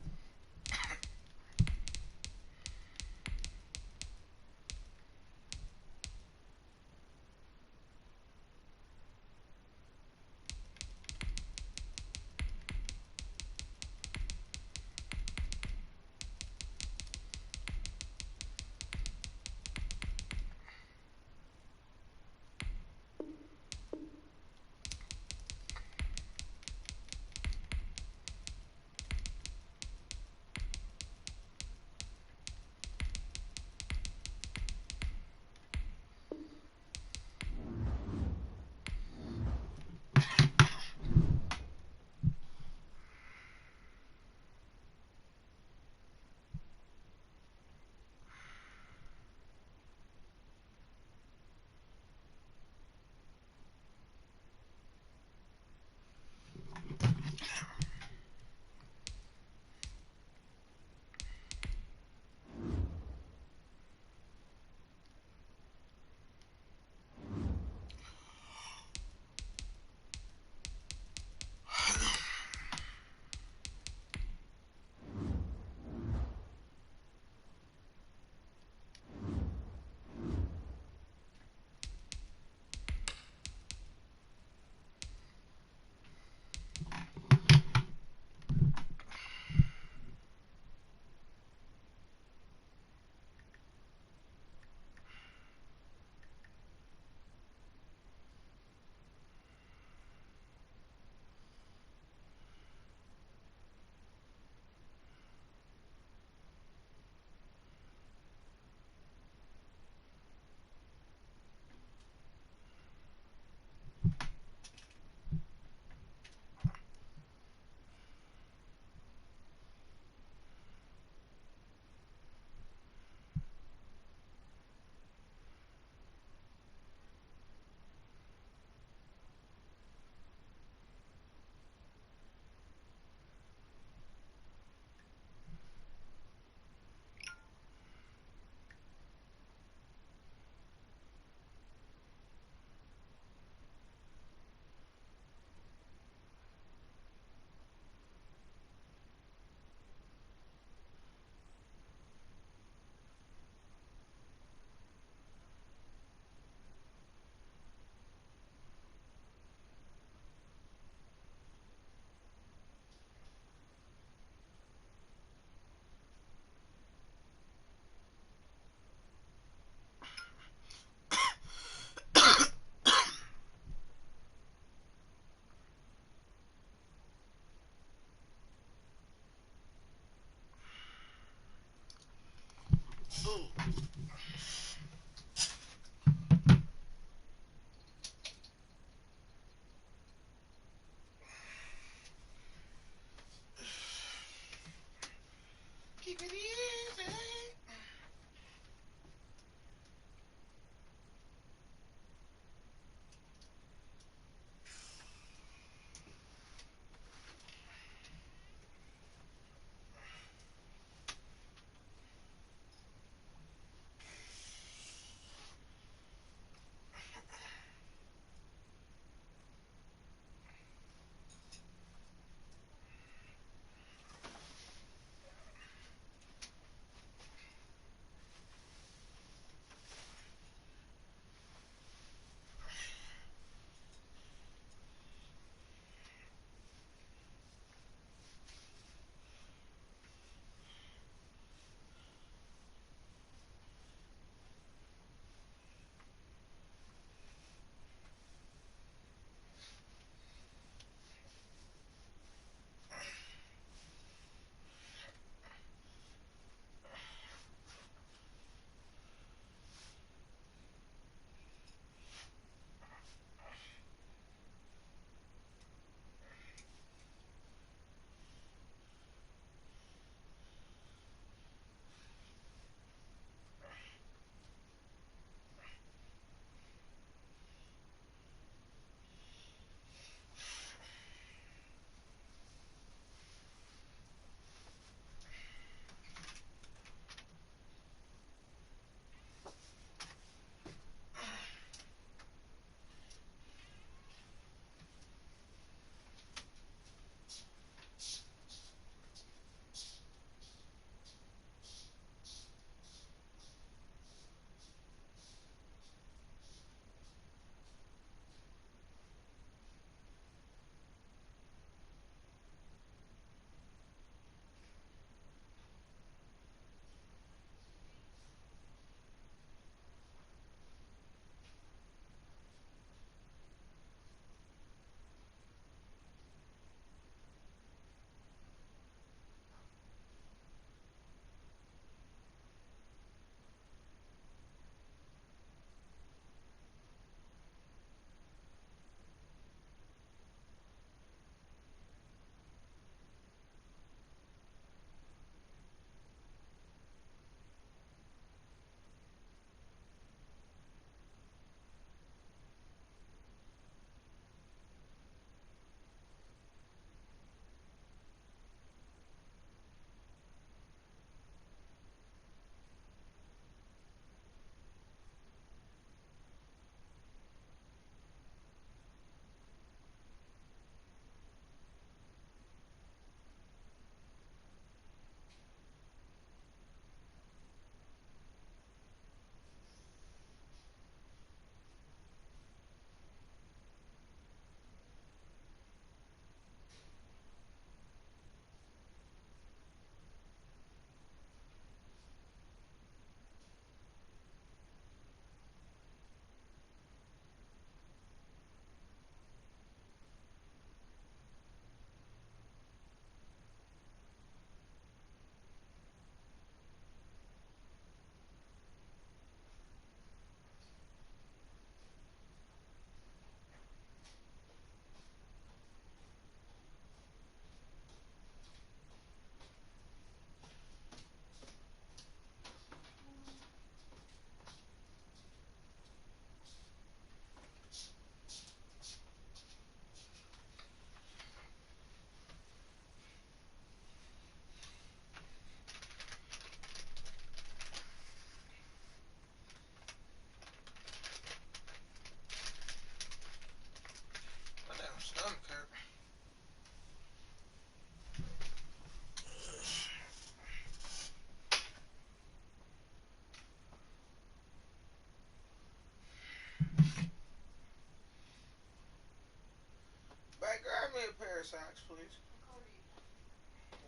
S3: pair of socks, please.
S6: What color are you?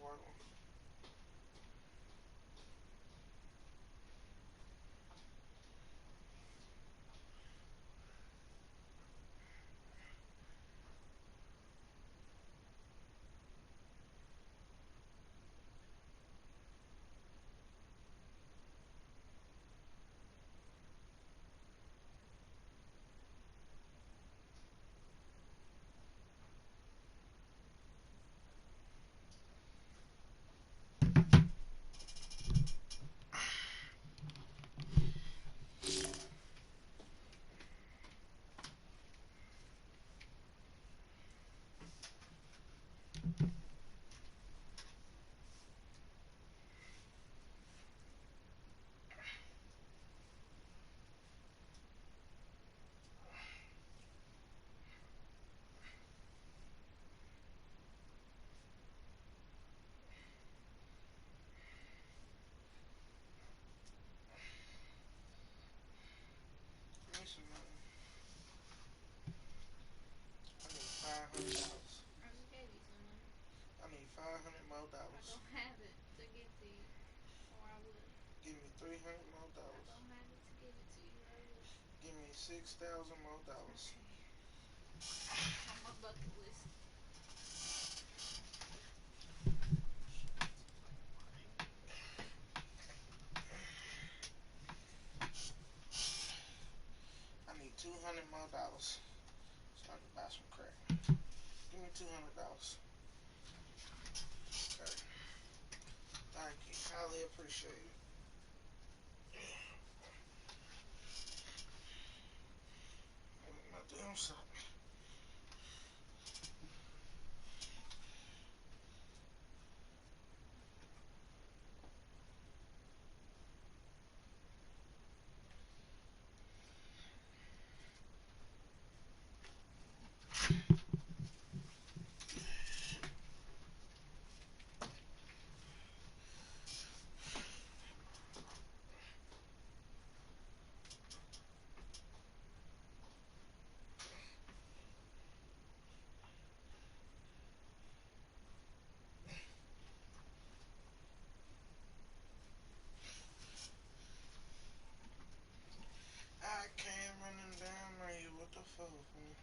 S3: White ones. Give me some money. I need $500.
S6: I just gave you some money.
S3: I need $500 more
S6: I
S3: dollars.
S6: don't have it to give to you. Or I would.
S3: Give me $300 more
S6: I
S3: dollars.
S6: don't have it to give it to you or I would.
S3: Give me $6,000 more dollars.
S6: Okay. On my bucket list.
S3: I need $200 more dollars so I can buy some crack. Give me $200. Okay. Thank you. Highly appreciate it. My damn self. I came running down on you. What the fuck, man?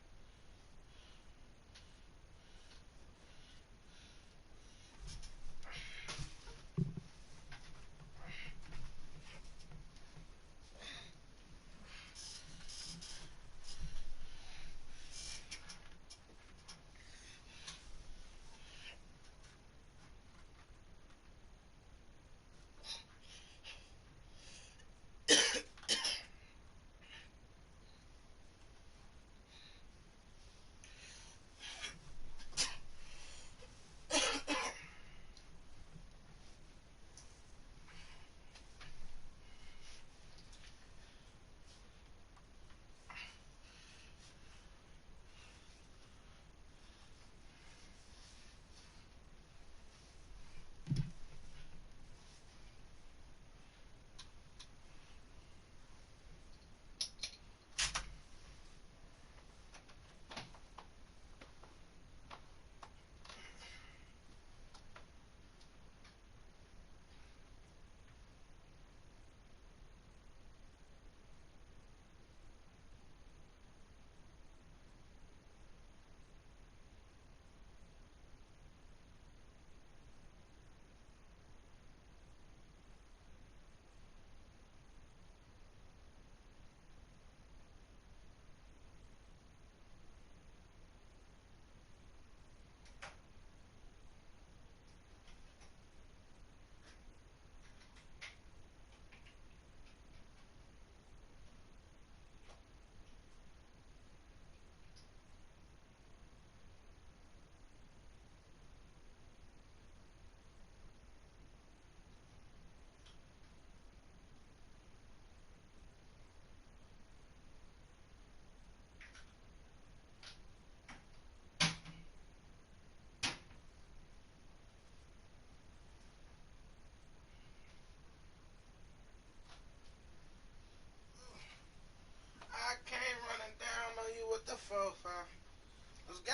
S3: I came running down on you. What the fuck, fam? Let's go.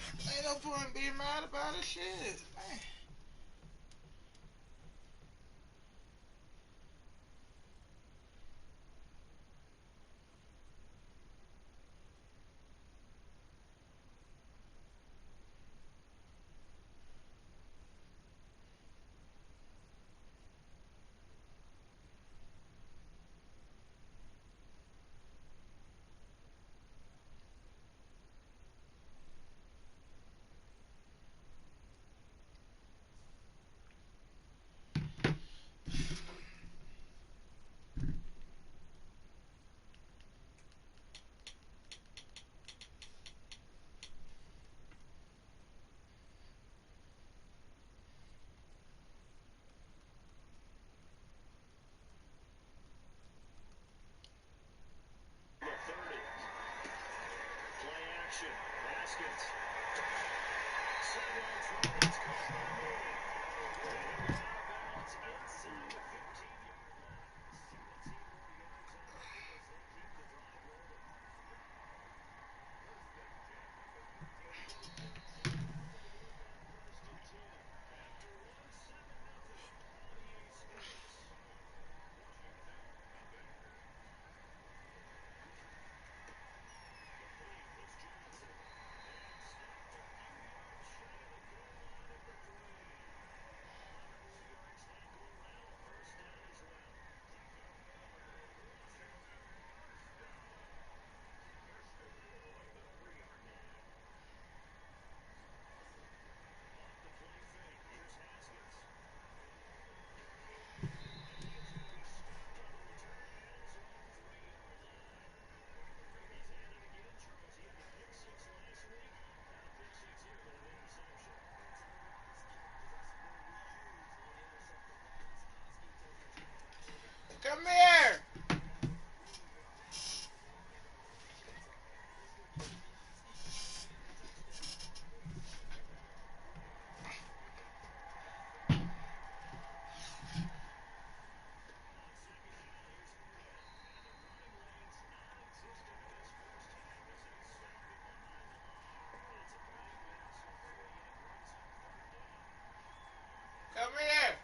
S3: Ain't no point being mad about it. Shit. Man. Come here. Come here.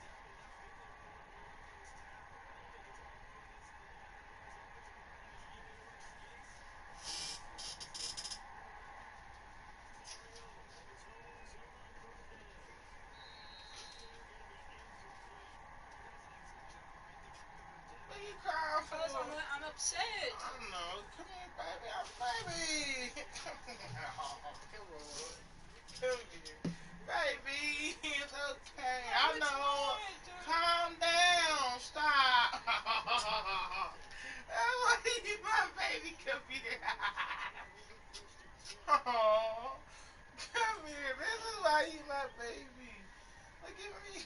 S3: What are you crying for?
S6: Because I'm upset.
S3: I don't know. Come here, baby. I'm baby. Oh, come on. Come here. Baby, it's okay. I
S6: What's
S3: know.
S6: wrong?
S3: Calm down. Stop. Oh, you my baby. Come here. Oh, come here. This is why you my baby. Look at me.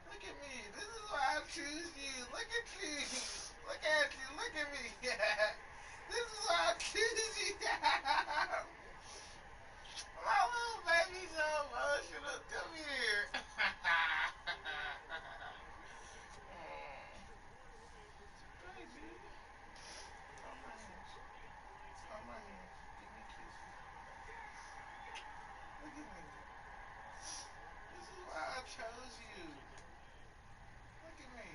S3: Look at me. This is why I choose you. Look at you. Look at you. Look at me. This is why I choose you. My little baby's so emotional. Come here. Baby. Hold my hands. Hold my hands. Give me kisses. Look at me. This is why I chose you. Look at me.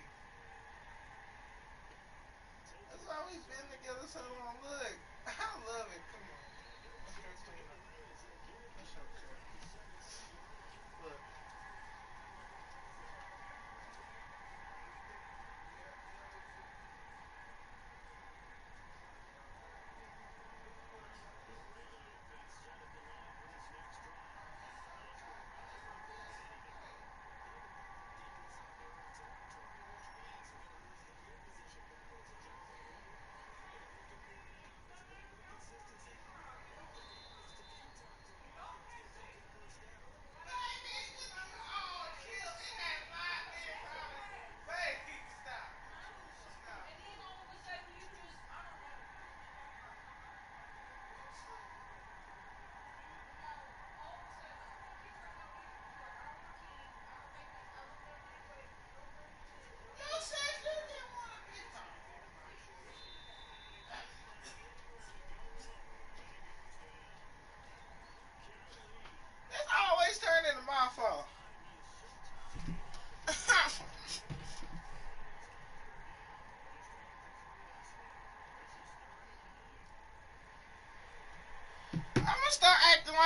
S3: That's why we've been together so long. Look. I love it. Come on. Let's go clean up. Let's show care. Look.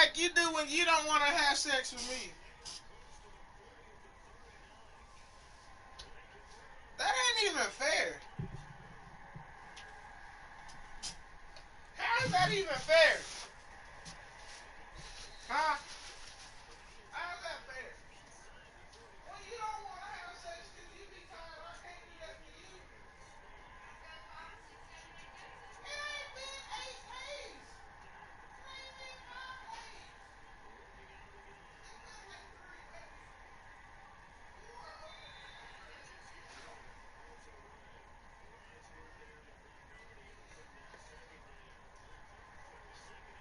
S3: like you do when you don't want to have sex with me. That ain't even fair. How is that even fair? Huh? How's that fair? When you don't want to have sex because you be tired, I can't do that to you. It ain't been 8 days. It ain't been 5 days. It's been like 3 days. You are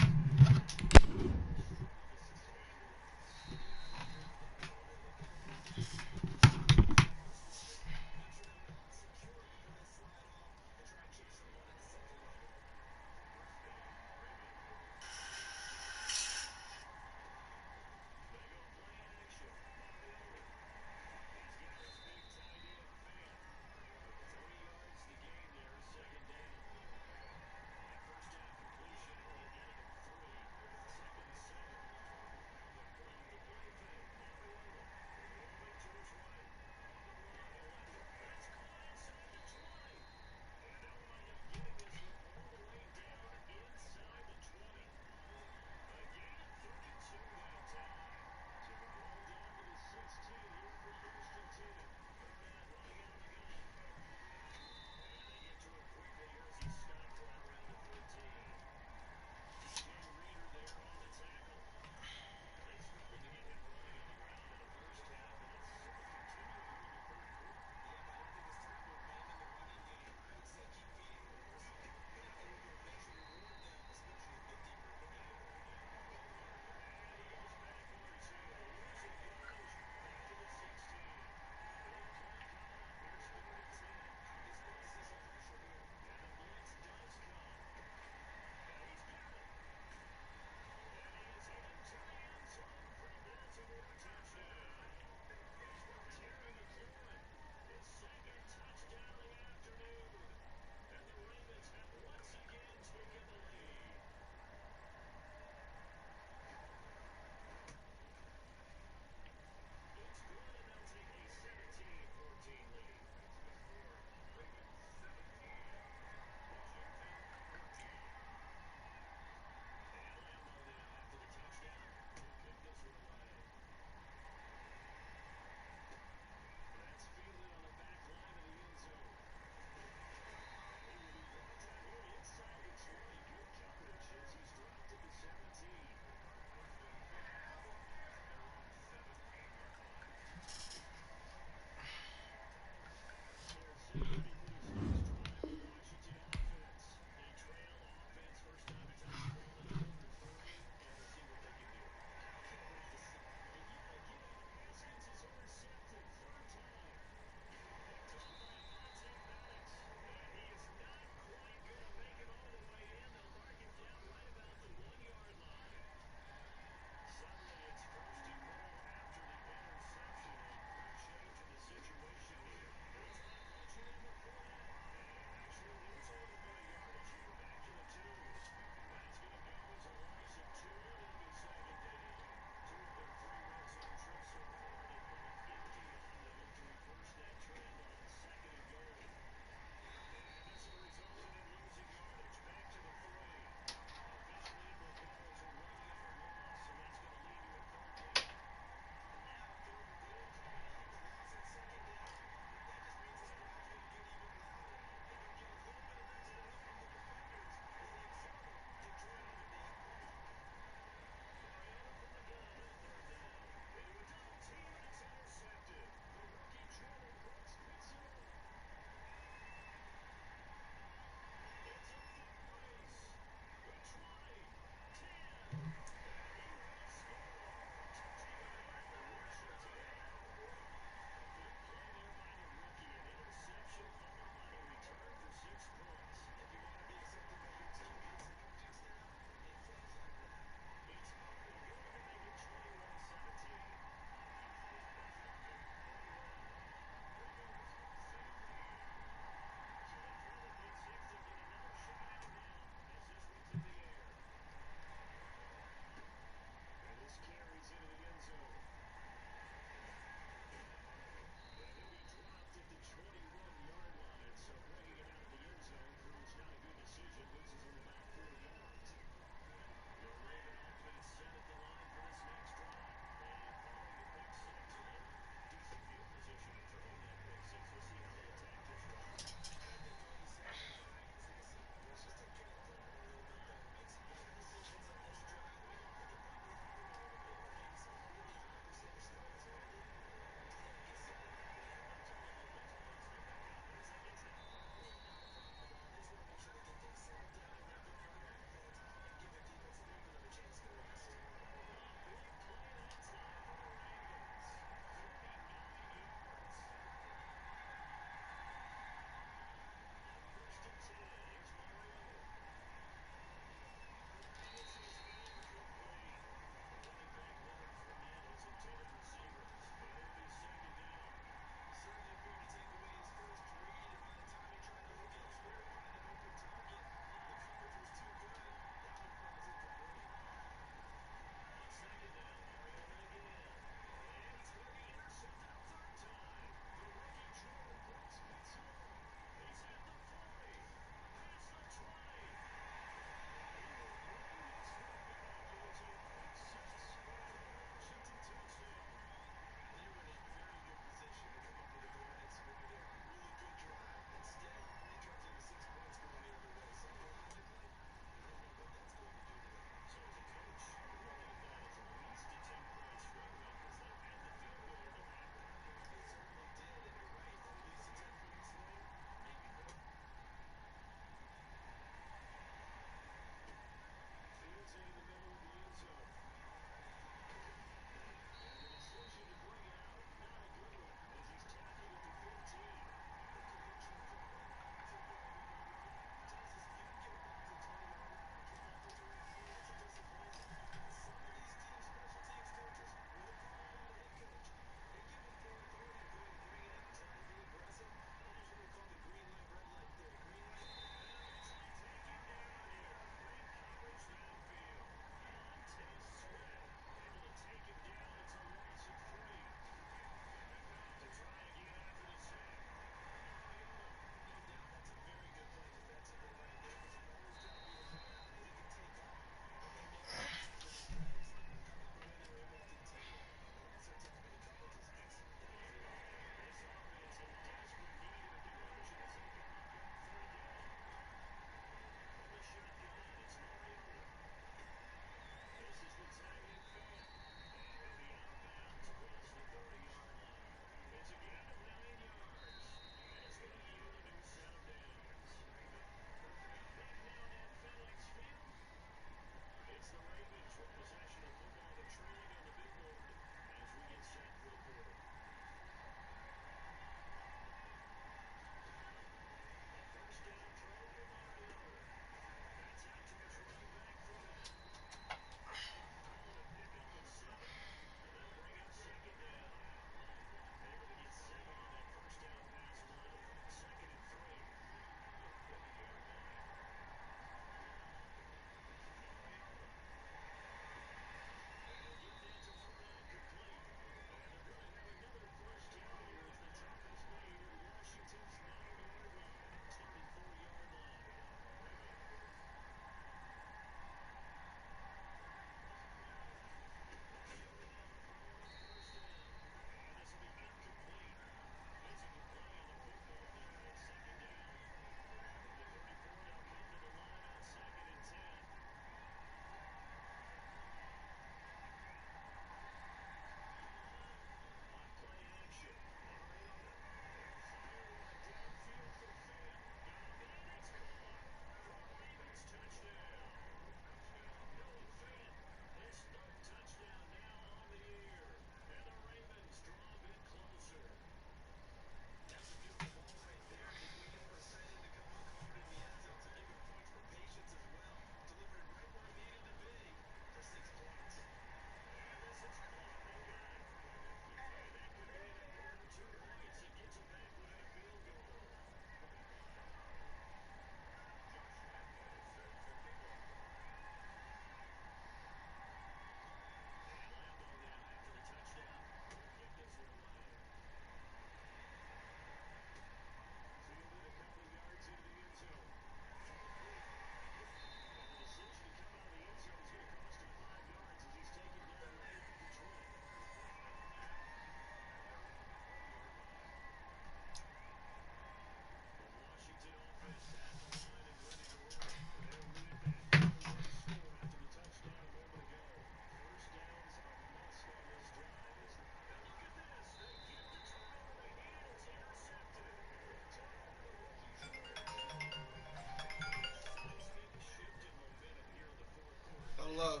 S3: So,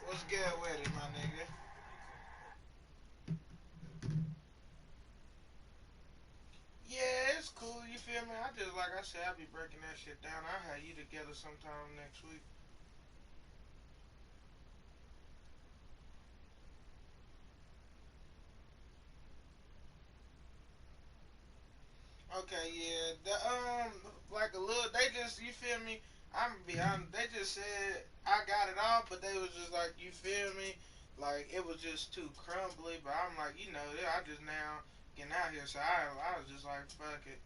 S3: what's good with it, my nigga? Yeah, it's cool. You feel me? I just like I said, I'll be breaking that shit down. I'll have you together sometime next week. Okay, yeah. Like a little. They just, you feel me? I'm gonna be honest. They just said I got it all, but they was just like, you feel me? Like it was just too crumbly. But I'm like, I just now getting out here, so I was just like, fuck it.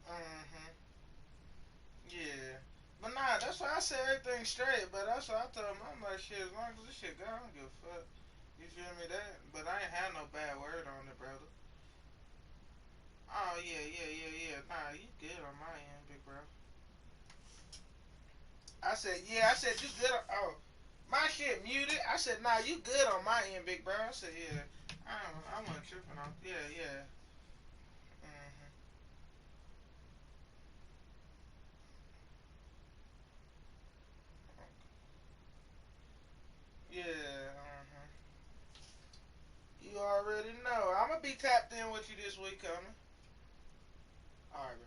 S3: Mhm. Yeah. But nah, that's why I said everything straight. But that's why I told him. I'm like, shit. As long as this shit go, I don't give a fuck. You feel me? That. But I ain't had no bad word on it, brother. Oh yeah, yeah, yeah, yeah. Nah, you good on my end, big bro. I said, yeah. I said you good. Oh, my shit muted. I said, nah, you good on my end, big bro. I said, yeah. I wasn't tripping on. Yeah, yeah. Mhm. Yeah. Mhm. You already know. I'm gonna be tapped in with you this week coming. All right, bro.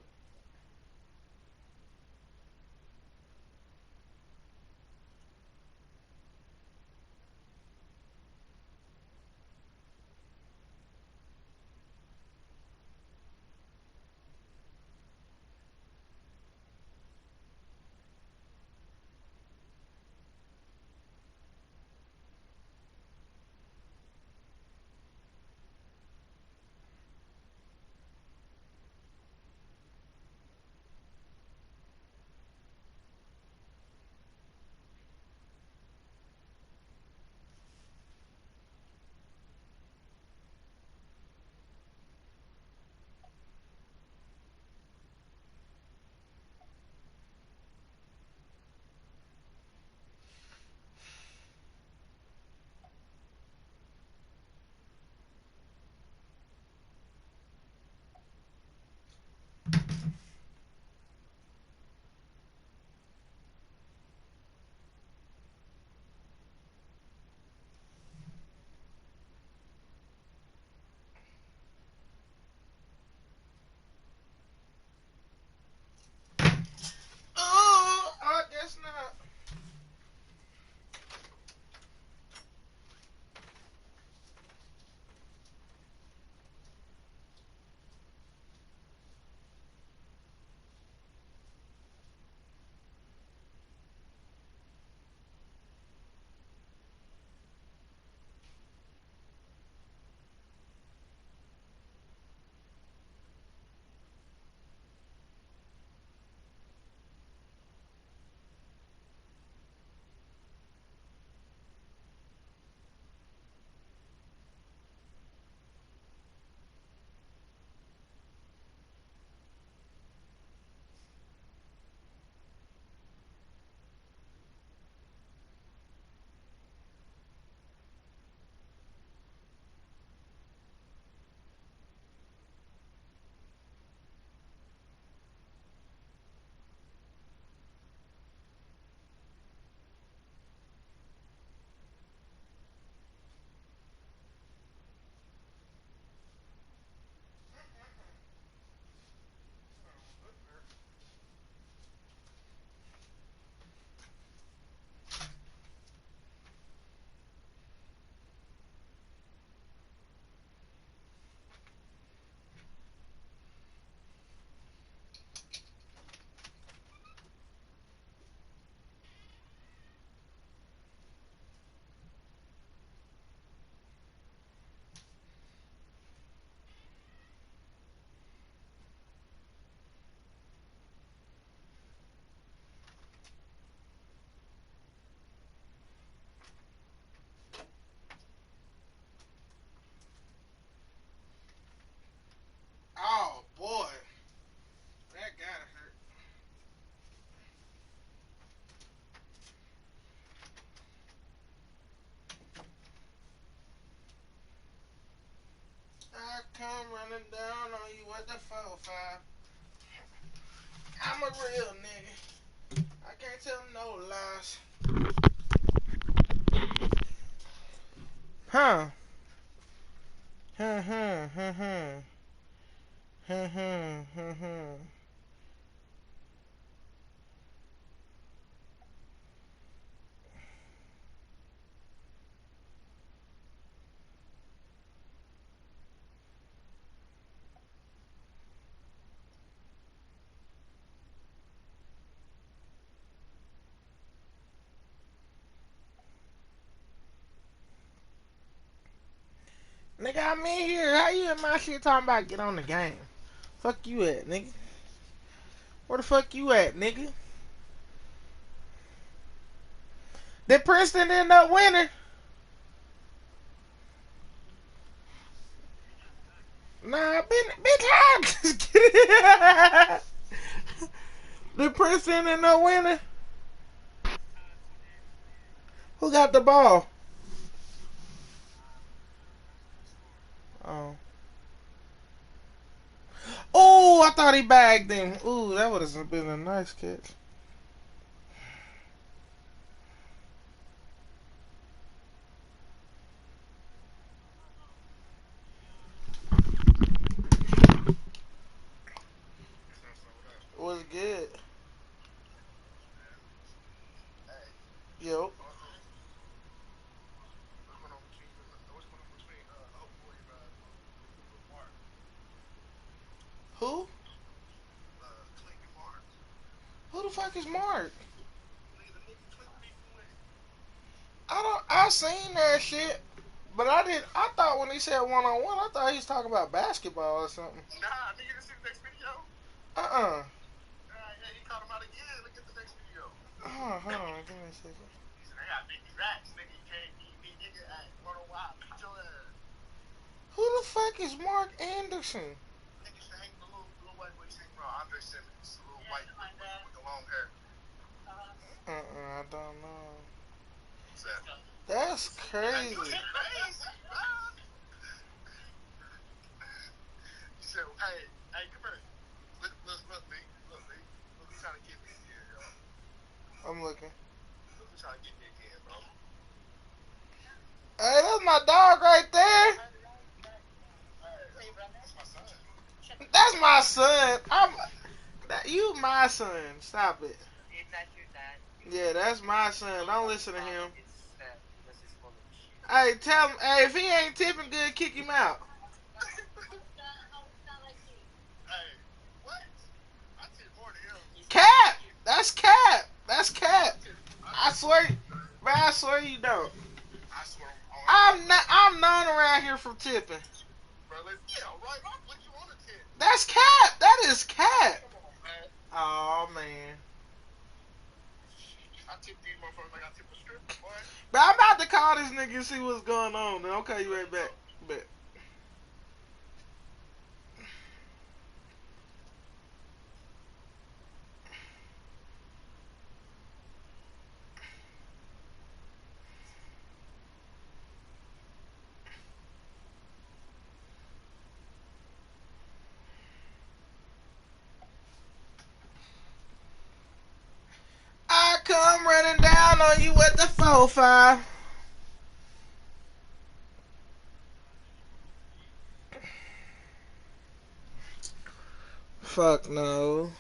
S3: Oh, I guess not. Oh boy, that gotta hurt. I come running down on you with the 4-5. I'm a real nigga. gosh. Huh. Hmm. Nigga, I'm in here. How you in my shit talking about get on the game? Fuck you at, nigga? Where the fuck you at, nigga? Did Princeton end up winning? Nah, bitch, I'm just kidding. Did Princeton end up winning? Who got the ball? Oh. Oh, I thought he bagged him. Ooh, that would have been a nice catch. Was good. Yo. Who? Who the fuck is Mark? I seen that shit, but I didn't. I thought when he said 1-on-1, I thought he was talking about basketball or something.
S4: Nah, nigga, you see the next video?
S3: Uh-uh.
S4: Yeah, he called him out again. Look at the next video.
S3: Hold on, give me a second.
S4: He said, I got big racks, nigga. You can't beat me, nigga. Hey, what a wild. Beat your ass.
S3: Who the fuck is Mark Anderson?
S4: Nigga used to hang with the little white boy. He's hanging around Andre Simmons. The little white with the long hair.
S3: I don't know.
S4: What's that?
S3: That's crazy.
S4: Crazy, bro. He said, hey, come here. Look, me. Look, me. Look who's trying to get me again, yo.
S3: I'm looking.
S4: Look who's trying to get me again, bro.
S3: Hey, that's my dog right there.
S4: That's my son.
S3: That's my son. You my son. Stop it.
S7: It's not your dad.
S3: Yeah, that's my son. Don't listen to him.
S7: It's because it's full of shit.
S3: Hey, tell him. Hey, if he ain't tipping good, kick him out.
S4: Hey, what? I tip more than him.
S3: Cap. That's cap. That's cap. I swear, man. I swear you don't.
S4: I swear.
S3: I'm known around here for tipping.
S4: Bro, yeah, right. I'll put you on the tip.
S3: That's cap. That is cap.
S4: Come on, man.
S3: Oh man.
S4: I tip these motherfuckers like I tip a strip, boy.
S3: But I'm about to call this nigga and see what's going on. Then I'll call you right back. Bet. I come running down on you with the 4-5. Fuck no.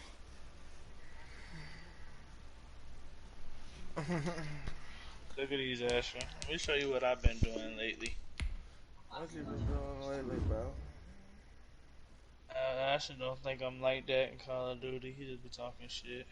S8: Look at these, Asher. Let me show you what I've been doing lately.
S3: What you been doing lately, bro?
S8: Asher don't think I'm like that in Call of Duty. He just be talking shit.